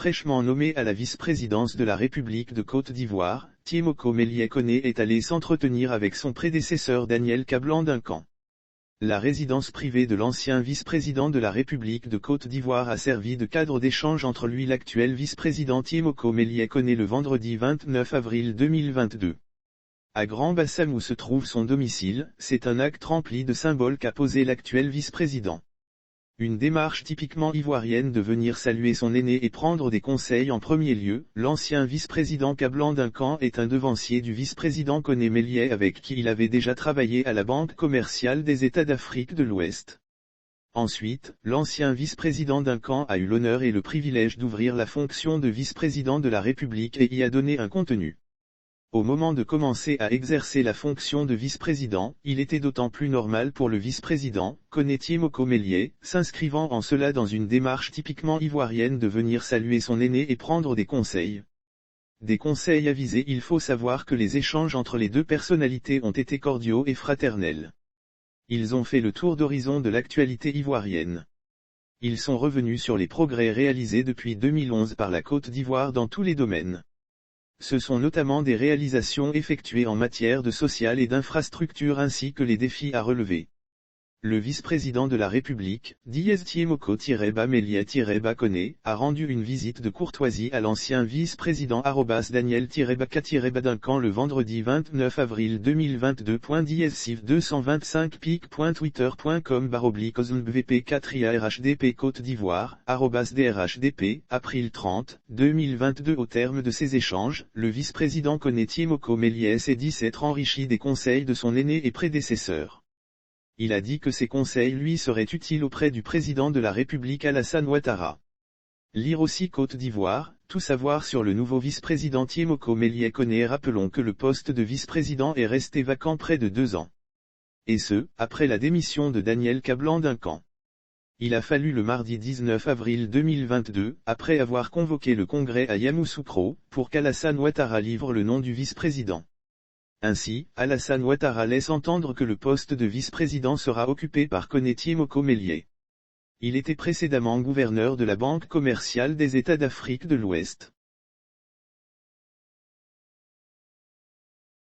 fraîchement nommé à la vice-présidence de la République de Côte d'Ivoire, Tiemoko Melie Koné est allé s'entretenir avec son prédécesseur Daniel Kablan-Duncan. La résidence privée de l'ancien vice-président de la République de Côte d'Ivoire a servi de cadre d'échange entre lui et l'actuel vice-président Tiemoko Melie Koné le vendredi 29 avril 2022. À Grand-Bassam où se trouve son domicile, c'est un acte rempli de symboles qu'a posé l'actuel vice-président. Une démarche typiquement ivoirienne de venir saluer son aîné et prendre des conseils en premier lieu. L'ancien vice-président Kablan-Duncan est un devancier du vice-président Koné Melie avec qui il avait déjà travaillé à la Banque commerciale des États d'Afrique de l'Ouest. Ensuite, l'ancien vice-président Duncan a eu l'honneur et le privilège d'ouvrir la fonction de vice-président de la République et y a donné un contenu. Au moment de commencer à exercer la fonction de vice-président, il était d'autant plus normal pour le vice-président, Koné Tiemoko Melie, s'inscrivant en cela dans une démarche typiquement ivoirienne de venir saluer son aîné et prendre des conseils. Des conseils avisés. Il faut savoir que les échanges entre les deux personnalités ont été cordiaux et fraternels. Ils ont fait le tour d'horizon de l'actualité ivoirienne. Ils sont revenus sur les progrès réalisés depuis 2011 par la Côte d'Ivoire dans tous les domaines. Ce sont notamment des réalisations effectuées en matière de social et d'infrastructure ainsi que les défis à relever. Le vice-président de la République, Tiemoko Melie Koné, a rendu une visite de courtoisie à l'ancien vice-président Daniel Duncan le vendredi 29 avril 2022. Civ 225 pic.twitter.com/OSMVP4IARHDP Côte d'Ivoire, @DRHDP, avril 30, 2022. Au terme de ces échanges, le vice-président Koné Tiemoko Melie s'est dit s'être enrichi des conseils de son aîné et prédécesseur. Il a dit que ces conseils lui seraient utiles auprès du président de la République Alassane Ouattara. Lire aussi Côte d'Ivoire, tout savoir sur le nouveau vice-président Tiemoko Melie Koné. Rappelons que le poste de vice-président est resté vacant près de 2 ans. Et ce, après la démission de Daniel Kablan-Duncan. Il a fallu le mardi 19 avril 2022, après avoir convoqué le congrès à Yamoussoukro, pour qu'Alassane Ouattara livre le nom du vice-président. Ainsi, Alassane Ouattara laisse entendre que le poste de vice-président sera occupé par Koné Tiemoko Melie. Il était précédemment gouverneur de la Banque commerciale des États d'Afrique de l'Ouest.